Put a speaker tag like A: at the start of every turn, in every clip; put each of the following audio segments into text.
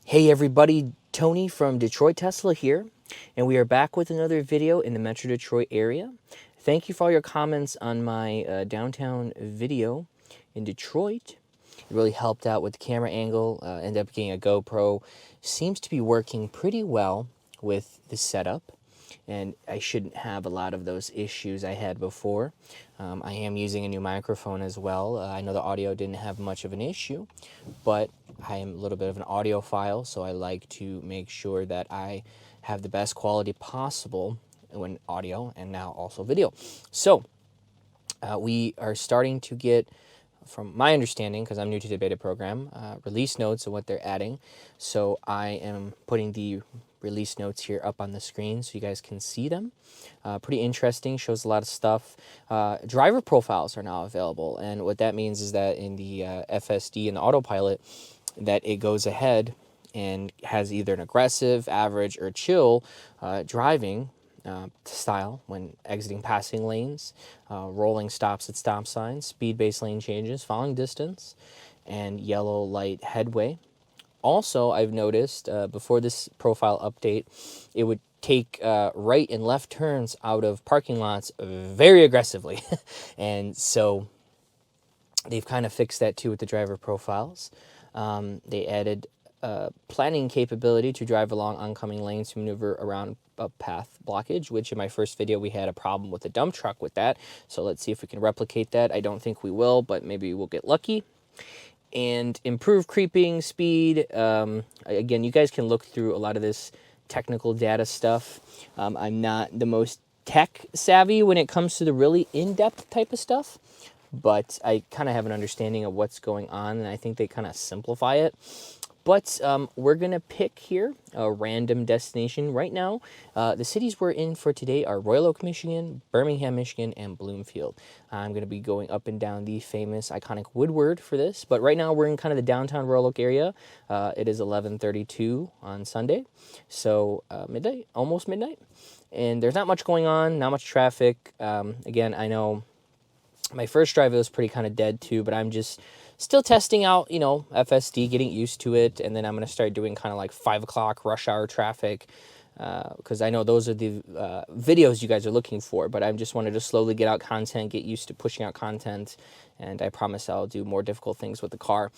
A: Hey everybody, Tony from Detroit Tesla here, and we are back with another video in the Metro Detroit area. Thank you for all your comments on my downtown video in Detroit. It really helped out with the camera angle. Ended up getting a GoPro. Seems to be working pretty well with the setup, and I shouldn't have a lot of those issues I had before. I am using a new microphone as well. I know the audio didn't have much of an issue, but I am a little bit of an audiophile, so I like to make sure that I have the best quality possible when audio and now also video. So we are starting to get, from my understanding, because I'm new to the beta program, release notes of what they're adding. So I am putting the release notes here up on the screen so you guys can see them. Pretty interesting, shows a lot of stuff. Driver profiles are now available, and what that means is that in the FSD and the autopilot, that it goes ahead and has either an aggressive, average, or chill driving style when exiting passing lanes, rolling stops at stop signs, speed-based lane changes, following distance, and yellow light headway. Also, I've noticed before this profile update, it would take right and left turns out of parking lots very aggressively. And so they've kind of fixed that too with the driver profiles. They added planning capability to drive along oncoming lanes to maneuver around a path blockage, which in my first video we had a problem with a dump truck with that. So let's see if we can replicate that. I don't think we will, but maybe we'll get lucky. And improve creeping speed. Again, you guys can look through a lot of this technical data stuff. I'm not the most tech savvy when it comes to the really in-depth type of stuff, but I kind of have an understanding of what's going on, and I think they kind of simplify it. But we're going to pick here a random destination right now. The cities we're in for today are Royal Oak, Michigan, Birmingham, Michigan, and Bloomfield. I'm going to be going up and down the famous iconic Woodward for this. But right now we're in kind of the downtown Royal Oak area. It is 11:32 on Sunday, so midnight, almost midnight. And there's not much going on, not much traffic. Again, I know my first drive was pretty kind of dead too, but I'm just still testing out, you know, FSD, getting used to it, and then I'm going to start doing kind of like 5 o'clock rush hour traffic, because I know those are the videos you guys are looking for, but I just wanted to slowly get out content, get used to pushing out content, and I promise I'll do more difficult things with the car.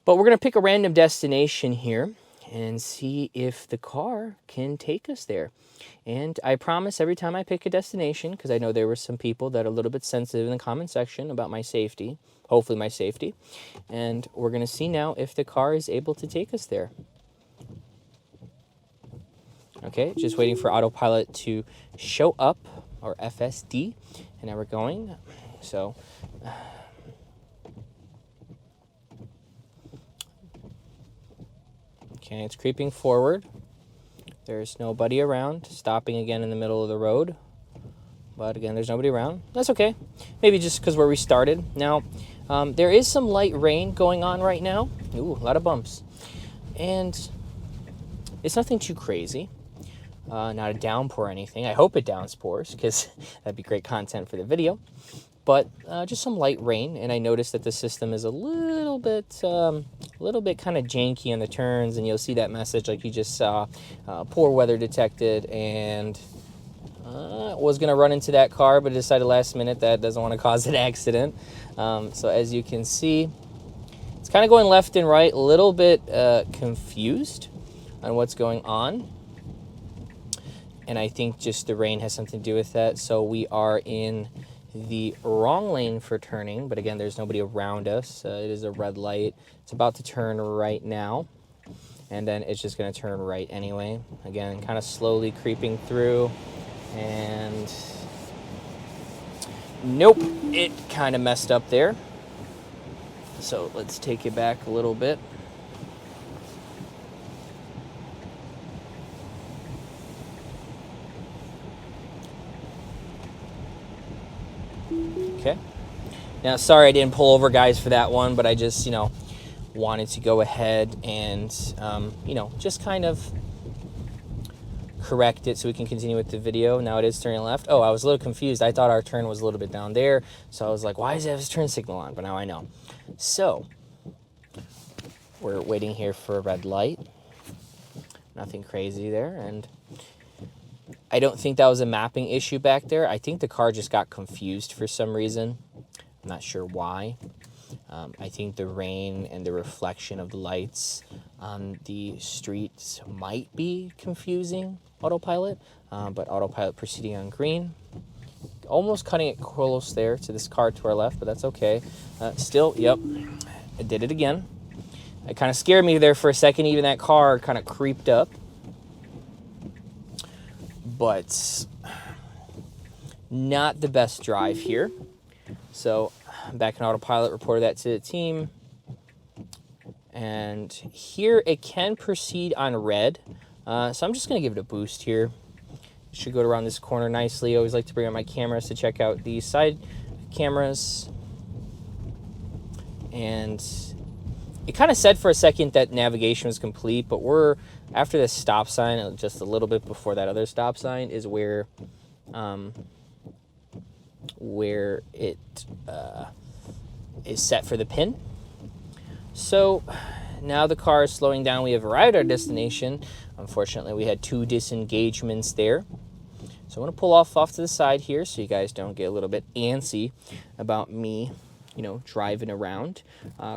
A: But we're going to pick a random destination here and see if the car can take us there. And I promise every time I pick a destination, because I know there were some people that are a little bit sensitive in the comment section about my safety, hopefully my safety, and we're going to see now if the car is able to take us there. Okay, just waiting for autopilot to show up, or FSD, and now we're going. So okay, it's creeping forward. There's nobody around. Stopping again in the middle of the road. But again, there's nobody around. That's okay. Maybe just because we're restarted. Now, there is some light rain going on right now. Ooh, a lot of bumps. And it's nothing too crazy. Not a downpour or anything. I hope it downpours, because that'd be great content for the video. But just some light rain, and I noticed that the system is a little bit kind of janky on the turns, and you'll see that message like you just saw, poor weather detected, and was going to run into that car, but decided last minute that doesn't want to cause an accident. So as you can see, it's kind of going left and right, a little bit confused on what's going on, and I think just the rain has something to do with that. So we are in the wrong lane for turning, but again, there's nobody around us. It is a red light. It's about to turn right now, and then it's just going to turn right anyway. Again, kind of slowly creeping through, and nope, it kind of messed up there. So let's take it back a little bit. Okay. Now, sorry I didn't pull over, guys, for that one, but I just, you know, wanted to go ahead and, you know, just kind of correct it so we can continue with the video. Now it is turning left. Oh, I was a little confused. I thought our turn was a little bit down there, so I was like, why does it have his turn signal on? But now I know. So we're waiting here for a red light. Nothing crazy there, and I don't think that was a mapping issue back there. I think the car just got confused for some reason. I'm not sure why. I think the rain and the reflection of the lights on the streets might be confusing autopilot, but autopilot proceeding on green. Almost cutting it close there to this car to our left, but that's okay. Still, yep, I did it again. It kind of scared me there for a second. Even that car kind of creeped up. But not the best drive here. So back in autopilot, reported that to the team. And here it can proceed on red. So I'm just going to give it a boost here. It should go around this corner nicely. I always like to bring out my cameras to check out the side cameras. And it kind of said for a second that navigation was complete, but we're after this stop sign, just a little bit before that other stop sign, is where it is set for the pin. So now the car is slowing down. We have arrived at our destination. Unfortunately, we had 2 disengagements there. So I'm going to pull off to the side here so you guys don't get a little bit antsy about me, driving around.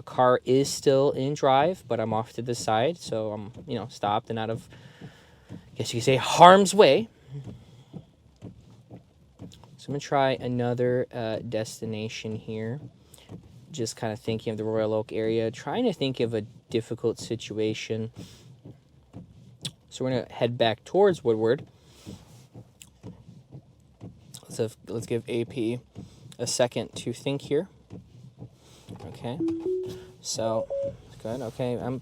A: Car is still in drive, but I'm off to the side. So I'm, stopped and out of, I guess you could say, harm's way. So I'm going to try another destination here. Just kind of thinking of the Royal Oak area, trying to think of a difficult situation. So we're going to head back towards Woodward. Let's give AP a second to think here. Okay. So, good. Okay, I'm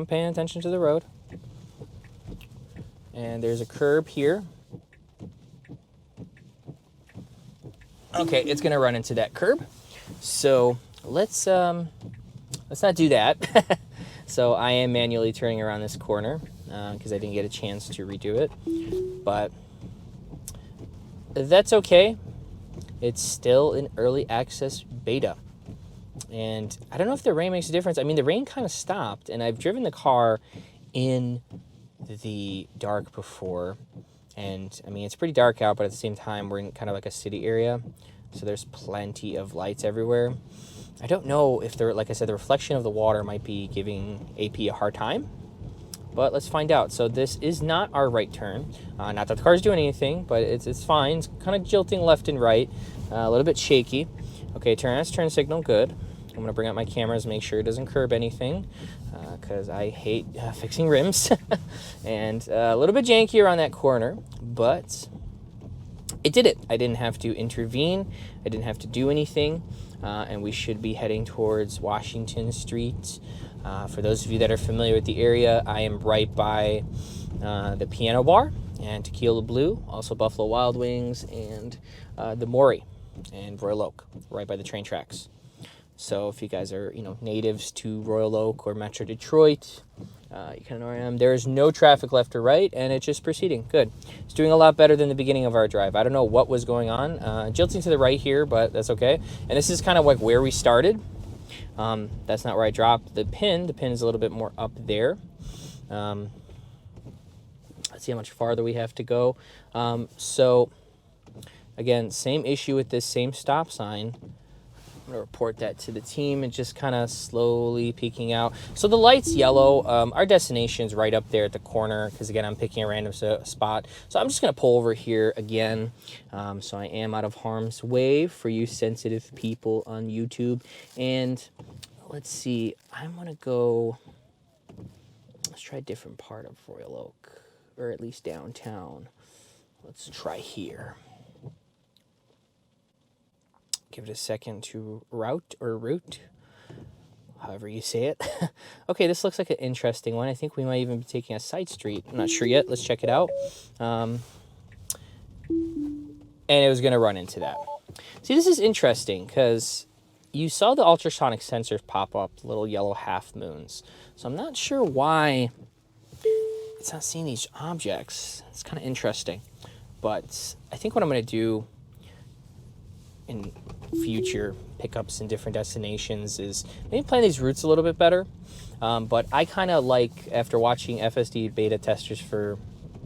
A: paying attention to the road. And there's a curb here. Okay, it's going to run into that curb. So, let's not do that. So I am manually turning around this corner because I didn't get a chance to redo it, but that's okay. It's still an early access beta, and I don't know if the rain makes a difference. I mean, the rain kind of stopped, and I've driven the car in the dark before, and I mean, it's pretty dark out, but at the same time, we're in kind of like a city area, so there's plenty of lights everywhere. I don't know if like I said, the reflection of the water might be giving AP a hard time, but let's find out. So this is not our right turn. Not that the car's doing anything, but it's fine. It's kind of jilting left and right, a little bit shaky. Okay, turn signal, good. I'm going to bring out my cameras, make sure it doesn't curb anything, because I hate fixing rims. And a little bit janky around that corner, but it did it. I didn't have to intervene. I didn't have to do anything. And we should be heading towards Washington Street. For those of you that are familiar with the area, I am right by the Piano Bar and Tequila Blue, also Buffalo Wild Wings, and the Maury and Royal Oak, right by the train tracks. So if you guys are, natives to Royal Oak or Metro Detroit, you kind of know where I am. There is no traffic left or right, and it's just proceeding. Good. It's doing a lot better than the beginning of our drive. I don't know what was going on. Jilting to the right here, but that's okay. And this is kind of like where we started. That's not where I dropped the pin. The pin is a little bit more up there. Let's see how much farther we have to go. So, again, same issue with this same stop sign. I'm going to report that to the team and just kind of slowly peeking out. So the light's yellow. Our destination's right up there at the corner because, again, I'm picking a random spot. So I'm just going to pull over here again. So I am out of harm's way for you sensitive people on YouTube. And let's see. I'm going to go... Let's try a different part of Royal Oak, or at least downtown. Let's try here. Give it a second to route, however you say it. Okay, this looks like an interesting one. I think we might even be taking a side street. I'm not sure yet. Let's check it out. And it was going to run into that. See, this is interesting because you saw the ultrasonic sensors pop up, little yellow half moons. So I'm not sure why it's not seeing these objects. It's kind of interesting. But I think what I'm going to do in future pickups in different destinations is maybe plan these routes a little bit better. But I kind of like, after watching FSD beta testers for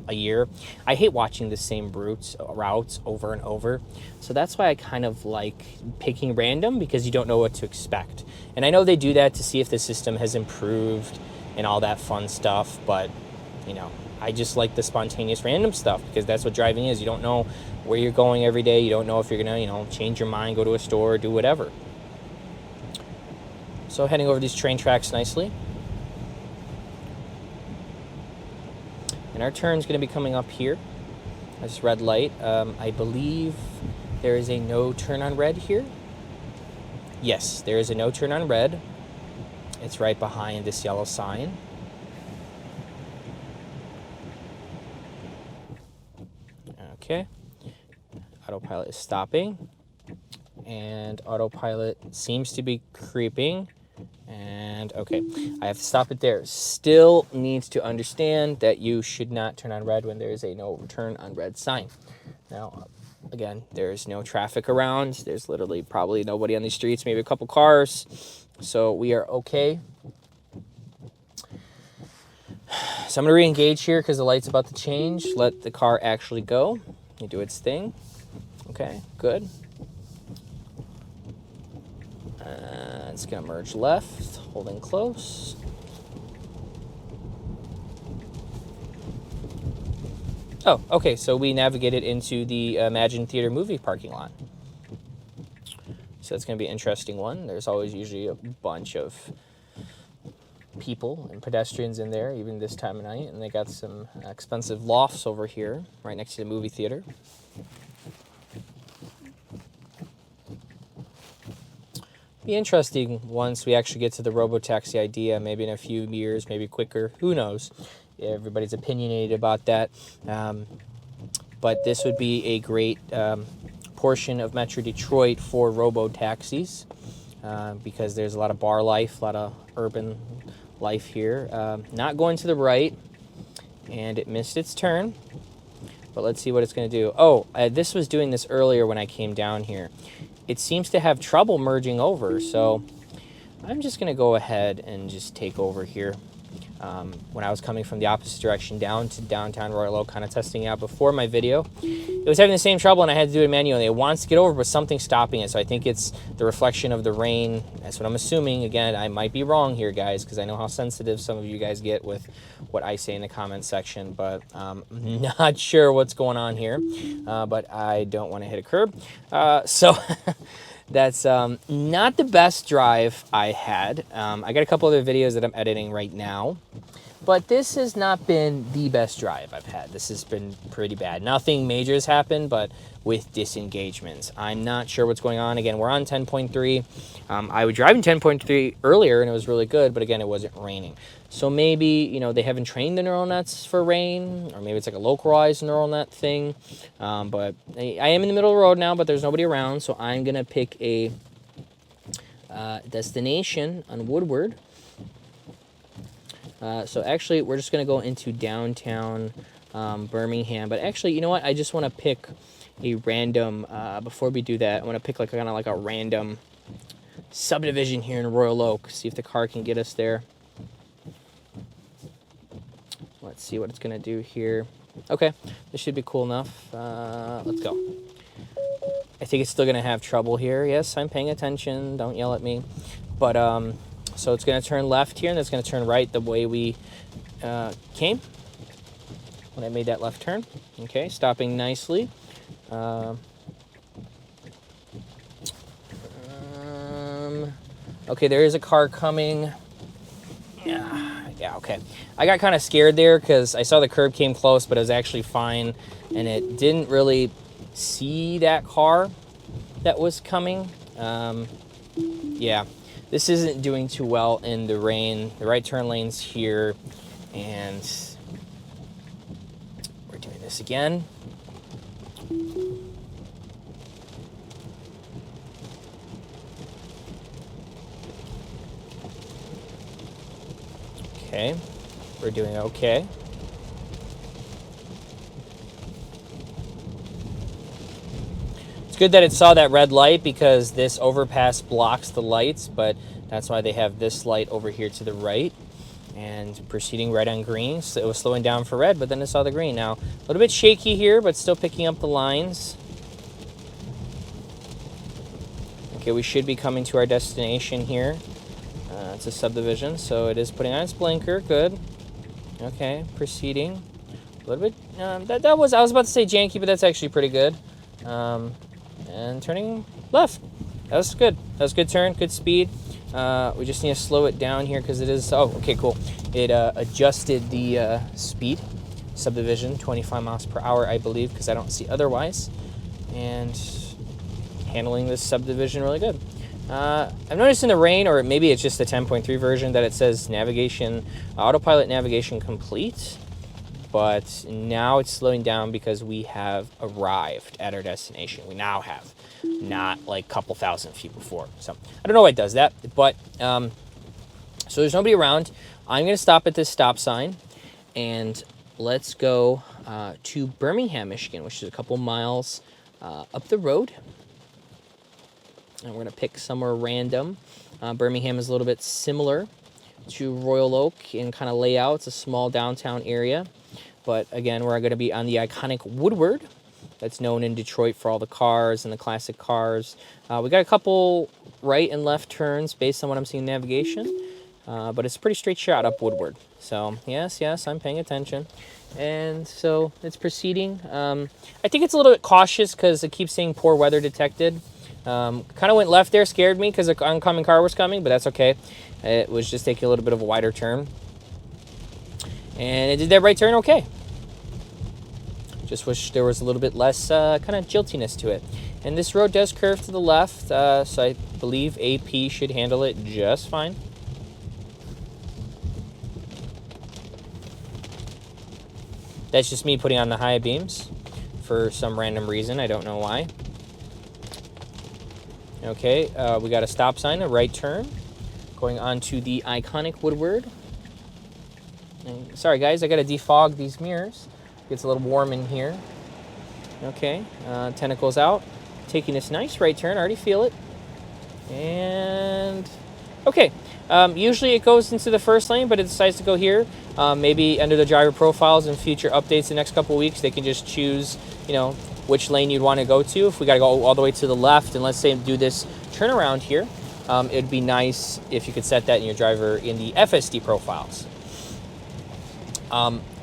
A: a year, I hate watching the same routes over and over. So that's why I kind of like picking random, because you don't know what to expect. And I know they do that to see if the system has improved and all that fun stuff, but you know, I just like the spontaneous random stuff, because that's what driving is. You don't know where you're going every day. You don't know if you're gonna, you know, change your mind, go to a store, do whatever. So heading over these train tracks nicely. And our turn's going to be coming up here. This red light. I believe there is a no turn on red here. Yes, there is a no turn on red. It's right behind this yellow sign. Okay. Autopilot is stopping. And autopilot seems to be creeping. And okay, I have to stop it there. Still needs to understand that you should not turn on red when there is a no turn on red sign. Now, again, there's no traffic around. There's literally probably nobody on these streets, maybe a couple cars. So we are okay. So I'm going to re-engage here because the light's about to change. Let the car actually go. You do its thing. Okay, good. It's going to merge left, holding close. Oh, okay, so we navigated into the Imagine Theater movie parking lot. So that's going to be an interesting one. There's always usually a bunch of people and pedestrians in there, even this time of night. And they got some expensive lofts over here, right next to the movie theater. Be interesting once we actually get to the robotaxi idea, maybe in a few years, maybe quicker, who knows. Everybody's opinionated about that. But this would be a great portion of Metro Detroit for robotaxis, because there's a lot of bar life, a lot of urban life here. Not going to the right, and it missed its turn. But let's see what it's going to do. Oh, this was doing this earlier when I came down here. It seems to have trouble merging over, so I'm just going to go ahead and just take over here. When I was coming from the opposite direction down to downtown Royal Oak, kind of testing it out before my video, it was having the same trouble, and I had to do it manually. It wants to get over, but something's stopping it, so I think it's the reflection of the rain. That's what I'm assuming. Again, I might be wrong here, guys, because I know how sensitive some of you guys get with what I say in the comment section, but I'm not sure what's going on here, but I don't want to hit a curb. So that's not the best drive I had. I got a couple other videos that I'm editing right now, but this has not been the best drive I've had. This has been pretty bad. Nothing major has happened, but with disengagements. I'm not sure what's going on. Again, we're on 10.3. I was driving 10.3 earlier, and it was really good, but again, it wasn't raining. So maybe, you know, they haven't trained the neural nets for rain, or maybe it's like a localized neural net thing. But I am in the middle of the road now, but there's nobody around, so I'm going to pick a destination on Woodward. So actually, we're just going to go into downtown Birmingham. But actually, you know what? I just want to pick a random, before we do that, I want to pick like kind of like a random subdivision here in Royal Oak. See if the car can get us there. Let's see what it's going to do here. Okay, this should be cool enough. Let's go. I think it's still going to have trouble here. Yes, I'm paying attention. Don't yell at me. But, so it's going to turn left here, and it's going to turn right the way we came when I made that left turn. Okay, stopping nicely. Okay, there is a car coming. Yeah, okay. I got kind of scared there because I saw the curb came close, but it was actually fine, and it didn't really see that car that was coming. Yeah, this isn't doing too well in the rain. The right turn lane's here, and we're doing this again. Okay, we're doing okay. It's good that it saw that red light because this overpass blocks the lights, but that's why they have this light over here to the right. And proceeding right on green, so it was slowing down for red, but then it saw the green. Now, a little bit shaky here, but still picking up the lines. Okay, we should be coming to our destination here. It's a subdivision, so it is putting on its blinker. Good. Okay, proceeding. A little bit, I was about to say janky, but that's actually pretty good. And turning left. That was good. That was a good turn, good speed. We just need to slow it down here because it is, oh, okay, cool. It adjusted the speed, subdivision, 25 miles per hour, I believe, because I don't see otherwise. And handling this subdivision really good. I've noticed in the rain, or maybe it's just the 10.3 version, that it says navigation, autopilot navigation complete. But now it's slowing down because we have arrived at our destination. We now have, not like a couple thousand feet before. So I don't know why it does that, but so there's nobody around. I'm going to stop at this stop sign, and let's go to Birmingham, Michigan, which is a couple miles up the road. And we're going to pick somewhere random. Birmingham is a little bit similar to Royal Oak in kind of layout. It's a small downtown area. But again, we're going to be on the iconic Woodward that's known in Detroit for all the cars and the classic cars. We got a couple right and left turns based on what I'm seeing in navigation. But it's a pretty straight shot up Woodward. So yes, I'm paying attention. And so it's proceeding. I think it's a little bit cautious because it keeps saying poor weather detected. Kind of went left there, scared me because an oncoming car was coming, but that's okay. It was just taking a little bit of a wider turn. And it did that right turn okay. Just wish there was a little bit less kind of jiltiness to it. And this road does curve to the left, so I believe AP should handle it just fine. That's just me putting on the high beams for some random reason. I don't know why. Okay, we got a stop sign, a right turn, going on to the iconic Woodward. And, sorry guys, I gotta defog these mirrors. Gets a little warm in here. Okay, tentacles out, taking this nice right turn. I already feel it. And okay, usually it goes into the first lane, but it decides to go here. Maybe under the driver profiles and future updates the next couple weeks, they can just choose, you know, which lane you'd want to go to. If we got to go all the way to the left and let's say do this turnaround here, it'd be nice if you could set that in your driver in the FSD profiles.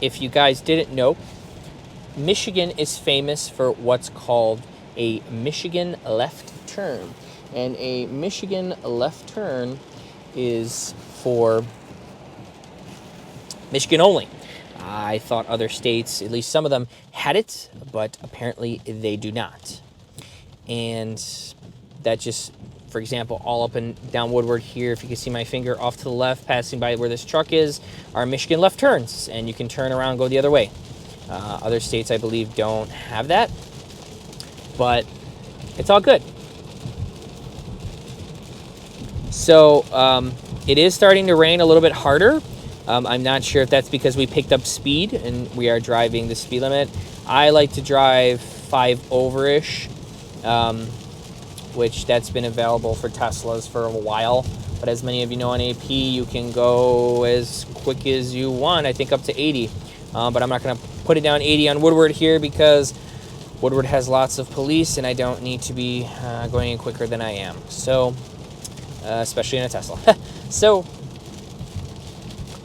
A: If you guys didn't know, Michigan is famous for what's called a Michigan left turn. And a Michigan left turn is for Michigan only. I thought other states, at least some of them, had it, but apparently they do not. And that just, for example, all up and down Woodward here, if you can see my finger off to the left, passing by where this truck is, are Michigan left turns, and you can turn around and go the other way. Other states, I believe, don't have that, but it's all good. So it is starting to rain a little bit harder. I'm not sure if that's because we picked up speed and we are driving the speed limit. I like to drive 5 over-ish, which that's been available for Teslas for a while. But as many of you know on AP, you can go as quick as you want, I think up to 80. But I'm not going to put it down 80 on Woodward here because Woodward has lots of police and I don't need to be going in quicker than I am. So, especially in a Tesla. So,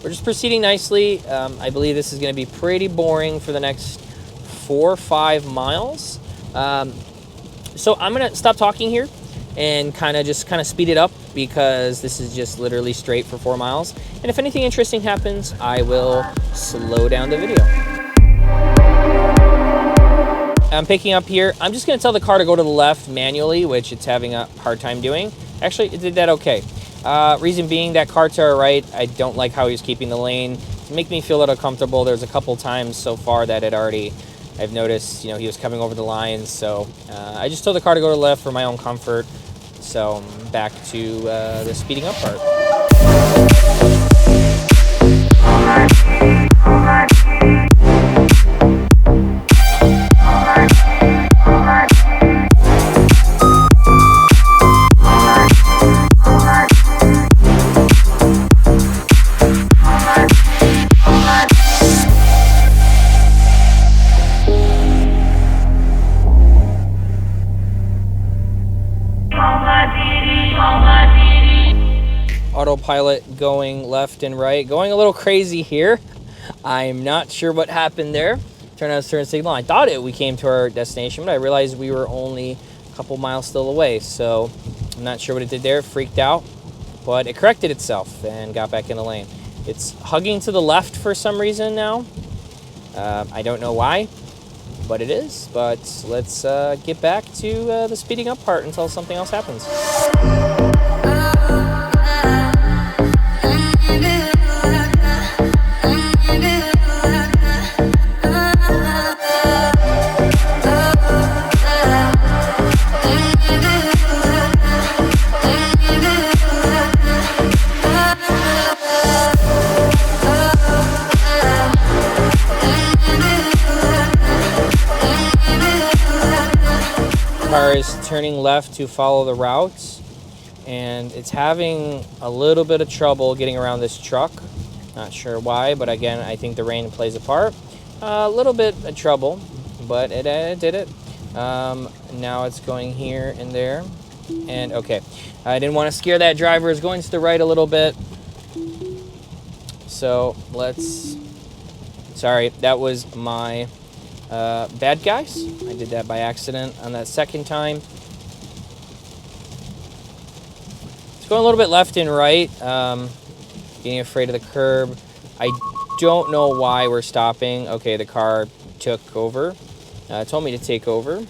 A: we're just proceeding nicely. I believe this is going to be pretty boring for the next 4 or 5 miles. So I'm going to stop talking here and kind of speed it up because this is just literally straight for 4 miles. And if anything interesting happens, I will slow down the video. I'm picking up here. I'm just going to tell the car to go to the left manually, which it's having a hard time doing. Actually, it did that okay. Reason being, that car to our right, I don't like how he's keeping the lane. To make me feel a little comfortable, there's a couple times so far that I've noticed, you know, he was coming over the lines. So I just told the car to go to the left for my own comfort. So back to the speeding up part. autopilot going left and right, going a little crazy here. I'm not sure what happened there. Turned out to turn signal. I thought we came to our destination, but I realized we were only a couple miles still away. So I'm not sure what it did there. It freaked out, but it corrected itself and got back in the lane. It's hugging to the left for some reason now. I don't know why, but it is. But let's get back to the speeding up part until something else happens. Car is turning left to follow the route, and it's having a little bit of trouble getting around this truck. Not sure why, but again, I think the rain plays a part. A little bit of trouble, but it did it. Now it's going here and there, and okay. I didn't want to scare that driver. It's going to the right a little bit, so let's. Sorry, that was my. Bad guys. I did that by accident on that second time. It's going a little bit left and right. Getting afraid of the curb. I don't know why we're stopping. Okay, the car took over. Told me to take over.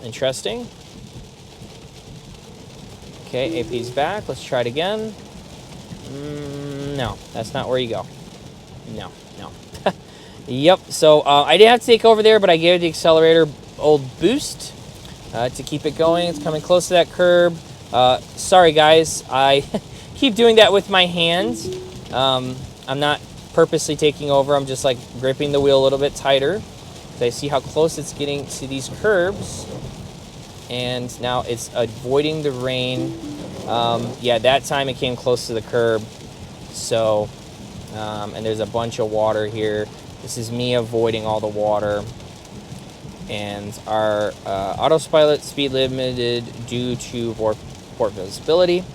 A: Interesting. Okay, AP's back. Let's try it again. No, that's not where you go. No. Yep, so I didn't have to take over there, but I gave the accelerator old boost to keep it going. It's coming close to that curb. Sorry, guys. I keep doing that with my hands. I'm not purposely taking over. I'm just like gripping the wheel a little bit tighter. So I see how close it's getting to these curbs. And now it's avoiding the rain. Yeah, that time it came close to the curb. So, and there's a bunch of water here. This is me avoiding all the water, and our autopilot speed limited due to poor visibility.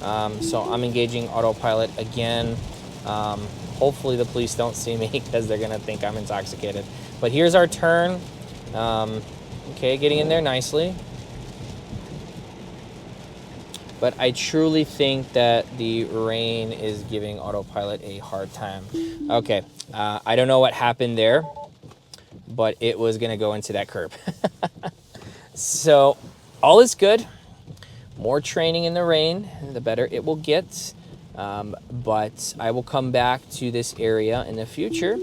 A: So I'm engaging autopilot again. Hopefully the police don't see me because they're gonna think I'm intoxicated. But here's our turn. Okay, getting in there nicely. But I truly think that the rain is giving autopilot a hard time. Okay, I don't know what happened there, but it was gonna go into that curb. So all is good. More training in the rain, the better it will get. But I will come back to this area in the future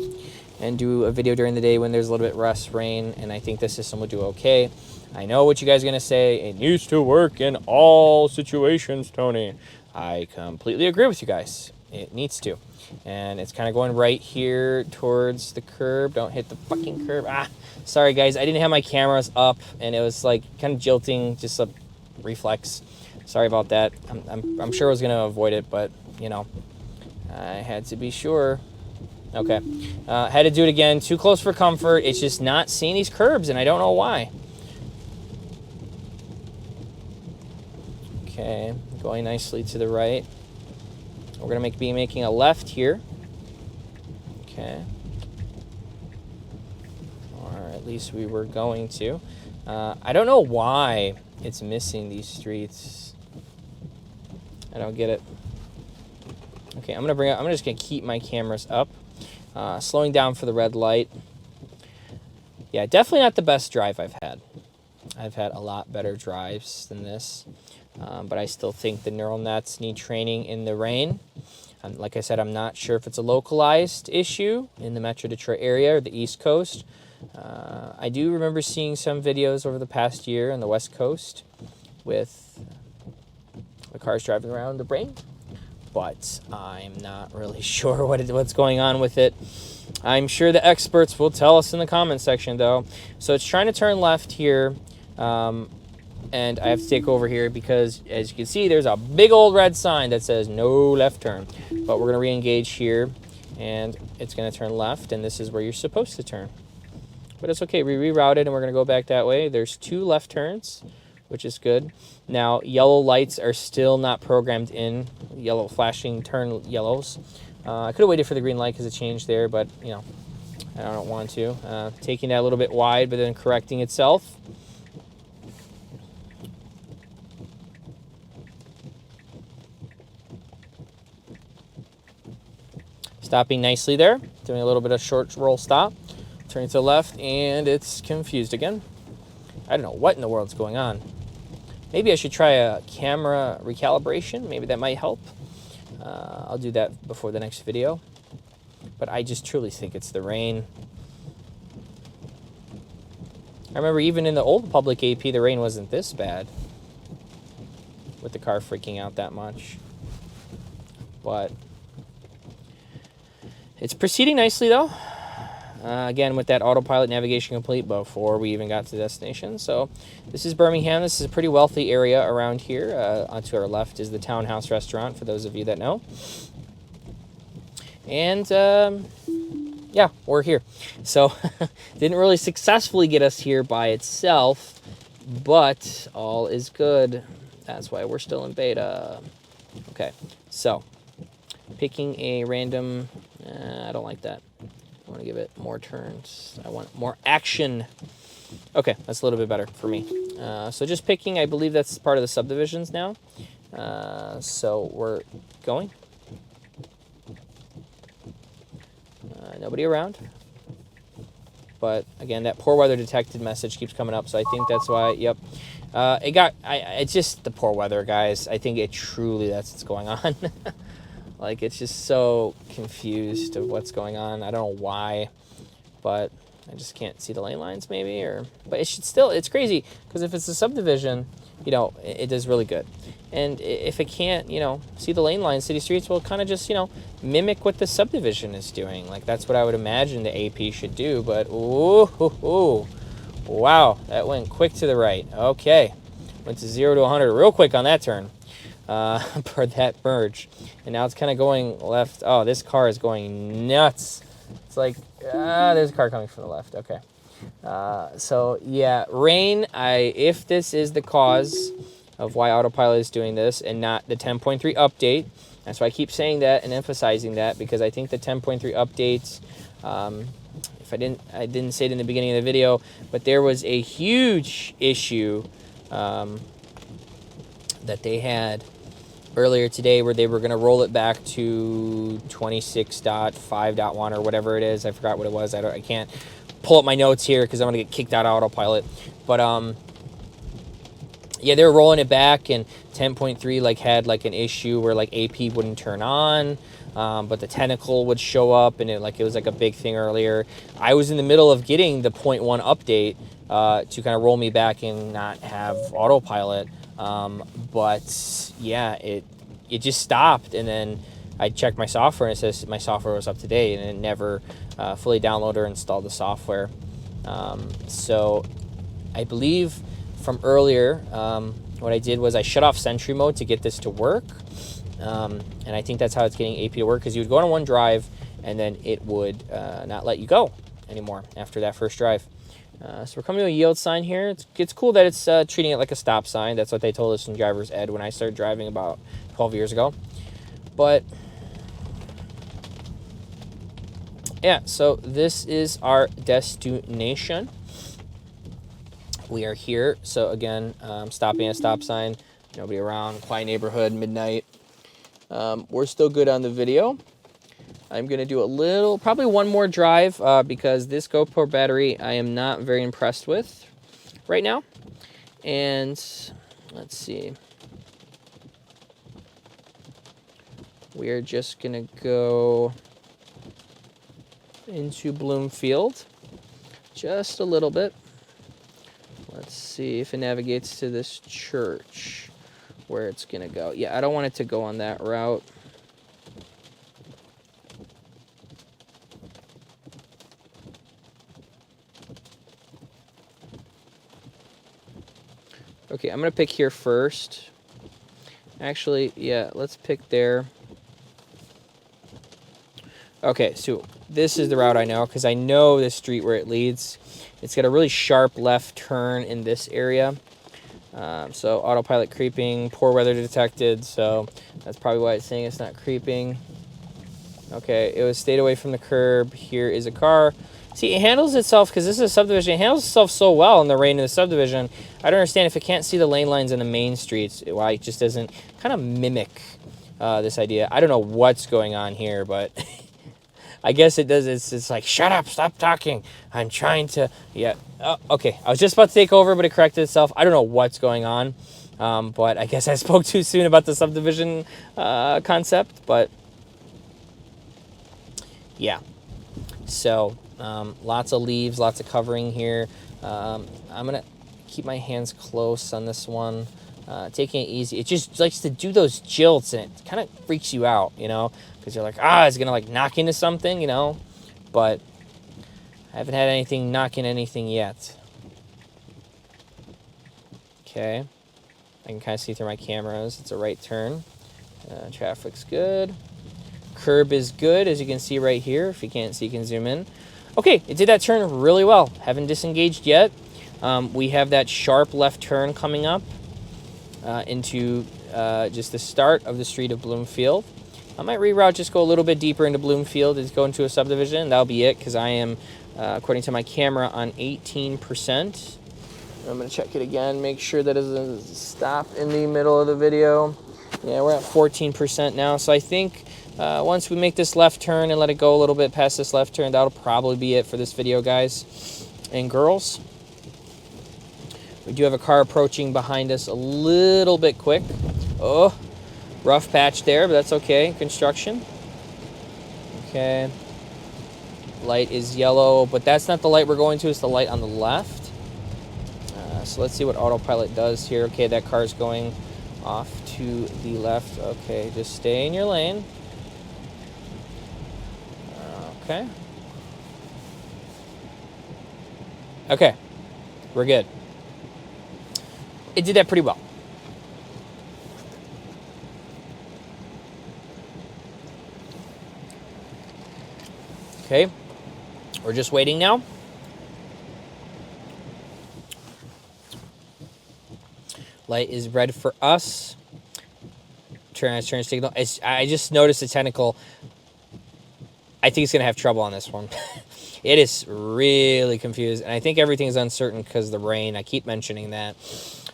A: and do a video during the day when there's a little bit less rain, and I think the system will do okay. I know what you guys are going to say. It needs to work in all situations, Tony. I completely agree with you guys. It needs to. And it's kind of going right here towards the curb. Don't hit the fucking curb. Sorry, guys. I didn't have my cameras up, and it was like kind of jilting, just a reflex. Sorry about that. I'm sure I was going to avoid it, but, you know, I had to be sure. Okay. Had to do it again. Too close for comfort. It's just not seeing these curbs, and I don't know why. Okay, going nicely to the right. We're going to be making a left here. Okay. Or at least we were going to. I don't know why it's missing these streets. I don't get it. Okay, I'm just going to keep my cameras up. Slowing down for the red light. Yeah, definitely not the best drive I've had. I've had a lot better drives than this. But I still think the neural nets need training in the rain. Like I said, I'm not sure if it's a localized issue in the Metro Detroit area or the East Coast. I do remember seeing some videos over the past year on the West Coast with the cars driving around the rain. But I'm not really sure what's going on with it. I'm sure the experts will tell us in the comment section, though. So it's trying to turn left here. And I have to take over here because, as you can see, there's a big old red sign that says no left turn. But we're going to re-engage here, and it's going to turn left, and this is where you're supposed to turn. But it's okay. We rerouted, and we're going to go back that way. There's 2 left turns. which is good. Now, yellow lights are still not programmed in, yellow flashing turn yellows. I could have waited for the green light because it changed there, but, you know, I don't want to. Taking that a little bit wide, but then correcting itself. Stopping nicely there, doing a little bit of short roll stop, turning to the left, and it's confused again. I don't know what in the world's going on. Maybe I should try a camera recalibration. Maybe that might help. I'll do that before the next video. But I just truly think it's the rain. I remember even in the old public AP, the rain wasn't this bad with the car freaking out that much. But it's proceeding nicely, though. Again, with that autopilot navigation complete before we even got to the destination. So this is Birmingham. This is a pretty wealthy area around here. To our left is the Townhouse Restaurant, for those of you that know. And, yeah, we're here. So didn't really successfully get us here by itself, but all is good. That's why we're still in beta. Okay, so picking a random... I don't like that. I want to give it more turns. I want more action. Okay, that's a little bit better for me. So just picking, I believe that's part of the subdivisions now. So we're going. Nobody around. But again, that poor weather detected message keeps coming up, so I think that's why, yep. It's just the poor weather, guys. I think it truly, that's what's going on. Like, it's just so confused of what's going on. I don't know why, but I just can't see the lane lines maybe, but it should still, it's crazy, because if it's a subdivision, you know, it does really good. And if it can't, you know, see the lane lines, city streets will kind of just, you know, mimic what the subdivision is doing. Like, that's what I would imagine the AP should do, but ooh, wow, that went quick to the right. Okay, went to 0 to 100 real quick on that turn. For that merge, and now it's kind of going left. Oh, this car is going nuts. It's like, there's a car coming from the left. Okay, so yeah, rain. If this is the cause of why autopilot is doing this and not the 10.3 update, that's why I keep saying that and emphasizing that, because I think the 10.3 updates, if I didn't say it in the beginning of the video, but there was a huge issue that they had earlier today where they were going to roll it back to 26.5.1 or whatever it is. I forgot what it was. I can't pull up my notes here because I'm going to get kicked out of autopilot. But yeah, they were rolling it back, and 10.3 like had like an issue where like AP wouldn't turn on, but the tentacle would show up, and it was like a big thing earlier. I was in the middle of getting the 0.1 update to kind of roll me back and not have autopilot. But yeah, it just stopped, and then I checked my software and it says my software was up to date, and it never fully downloaded or installed the software. So I believe from earlier, what I did was I shut off Sentry mode to get this to work, and I think that's how it's getting AP to work, because you would go on one drive and then it would not let you go anymore after that first drive. So we're coming to a yield sign here. It's cool that it's treating it like a stop sign. That's what they told us in driver's ed when I started driving about 12 years ago. But yeah, so this is our destination. We are here. So again, stopping at a stop sign. Nobody around. Quiet neighborhood. Midnight. We're still good on the video. I'm going to do probably one more drive, because this GoPro battery I am not very impressed with right now. And let's see. We're just going to go into Bloomfield just a little bit. Let's see if it navigates to this church where it's going to go. Yeah, I don't want it to go on that route. Okay, I'm going to pick here first. Actually, yeah, let's pick there. Okay, so this is the route I know, because I know the street where it leads. It's got a really sharp left turn in this area. So autopilot creeping, poor weather detected, so that's probably why it's saying it's not creeping. Okay, it was stayed away from the curb. Here is a car. See, it handles itself, because this is a subdivision, it handles itself so well in the rain in the subdivision. I don't understand if it can't see the lane lines in the main streets, why it just doesn't kind of mimic this idea. I don't know what's going on here, but I guess it does. It's like, shut up, stop talking. I'm trying to, yeah. Oh, okay, I was just about to take over, but it corrected itself. I don't know what's going on, but I guess I spoke too soon about the subdivision concept, but yeah. So lots of leaves, lots of covering here. I'm gonna keep my hands close on this one, taking it easy. It just likes to do those jilts, and it kind of freaks you out, you know, because you're like, it's gonna like knock into something, you know, but I haven't had anything knocking anything yet. Okay, I can kind of see through my cameras. It's a right turn. Traffic's good. Curb is good, as you can see right here. If you can't see, you can zoom in. Okay, it did that turn really well. Haven't disengaged yet. We have that sharp left turn coming up into just the start of the street of Bloomfield. I might reroute, just go a little bit deeper into Bloomfield, just go into a subdivision. That'll be it, because I am, according to my camera, on 18%. I'm going to check it again, make sure that it doesn't stop in the middle of the video. Yeah, we're at 14% now, so I think once we make this left turn and let it go a little bit past this left turn, that'll probably be it for this video, guys and girls. We do have a car approaching behind us a little bit quick. Oh, rough patch there, but that's okay. Construction. Okay. Light is yellow, but that's not the light we're going to. It's the light on the left. So let's see what autopilot does here. Okay, that car's going off to the left. Okay, just stay in your lane. Okay. Okay, we're good. It did that pretty well. Okay, we're just waiting now. Light is red for us. Turn signal. I just noticed the technical. I think it's going to have trouble on this one. It is really confused, and I think everything's uncertain because of the rain. I keep mentioning that.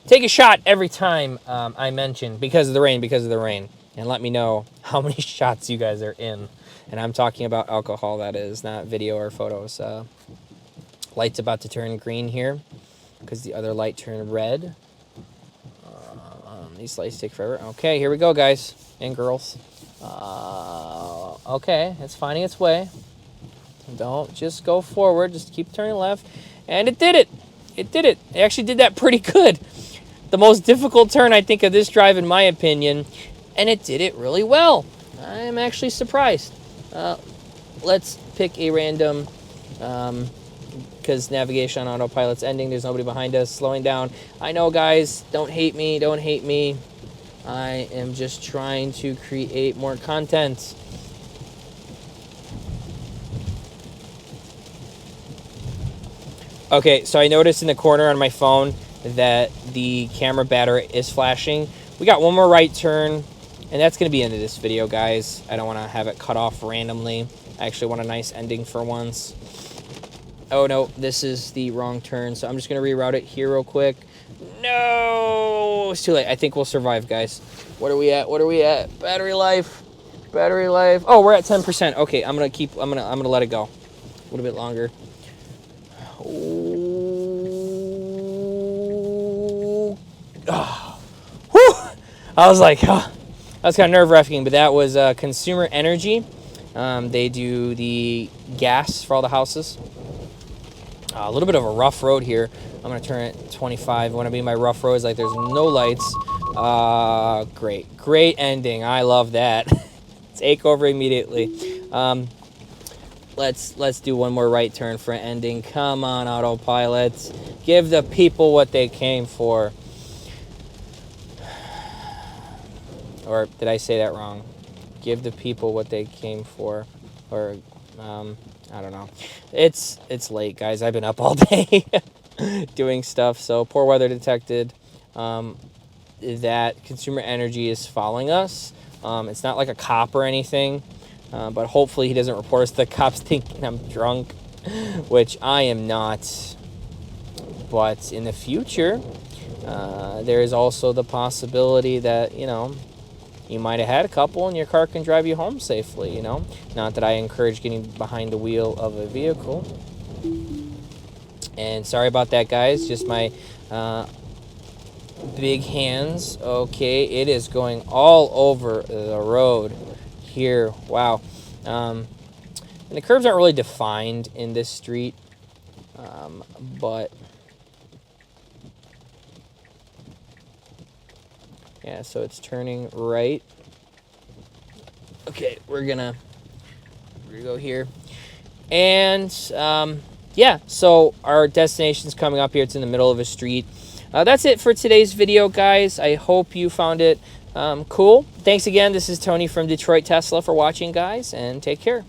A: Take a shot every time I mention because of the rain, and let me know how many shots you guys are in. And I'm talking about alcohol, that is, not video or photos. Light's about to turn green here because the other light turned red. These lights take forever. Okay, here we go, guys and girls. Okay, it's finding its way. Don't just go forward. Just keep turning left. And it did it. It did it. It actually did that pretty good. The most difficult turn, I think, of this drive, in my opinion. And it did it really well. I'm actually surprised. Let's pick a random, because navigation on autopilot's ending. There's nobody behind us. Slowing down. I know, guys. Don't hate me. Don't hate me. I am just trying to create more content. Okay, so I noticed in the corner on my phone that the camera battery is flashing. We got one more right turn, and that's going to be the end of this video, guys. I don't want to have it cut off randomly. I actually want a nice ending for once. Oh, no, this is the wrong turn, so I'm just going to reroute it here real quick. No, it's too late. I think we'll survive, guys. What are we at? What are we at? Battery life. Battery life. Oh, we're at 10%. Okay, I'm gonna let it go a little bit longer. Oh. Whew. I was like, that was kind of nerve-wracking, but that was Consumer Energy. They do the gas for all the houses. A little bit of a rough road here. I'm going to turn it 25. I want to be in my rough roads like there's no lights. Great. Great ending. I love that. Take over immediately. Let's do one more right turn for an ending. Come on, autopilot. Give the people what they came for. Or did I say that wrong? Give the people what they came for. Or, I don't know. It's late, guys. I've been up all day doing stuff. So poor weather detected. that Consumer Energy is following us. It's not like a cop or anything, but hopefully he doesn't report us to the cops thinking I'm drunk, which I am not. But in the future, there is also the possibility that, you know, you might have had a couple and your car can drive you home safely, you know. Not that I encourage getting behind the wheel of a vehicle. And sorry about that, guys. Just my big hands. Okay, it is going all over the road here. Wow. And the curbs aren't really defined in this street, but yeah, so it's turning right. Okay, we're gonna go here. And yeah, so our destination's coming up here. It's in the middle of a street. That's it for today's video, guys. I hope you found it cool. Thanks again. This is Tony from Detroit Tesla for watching, guys, and take care.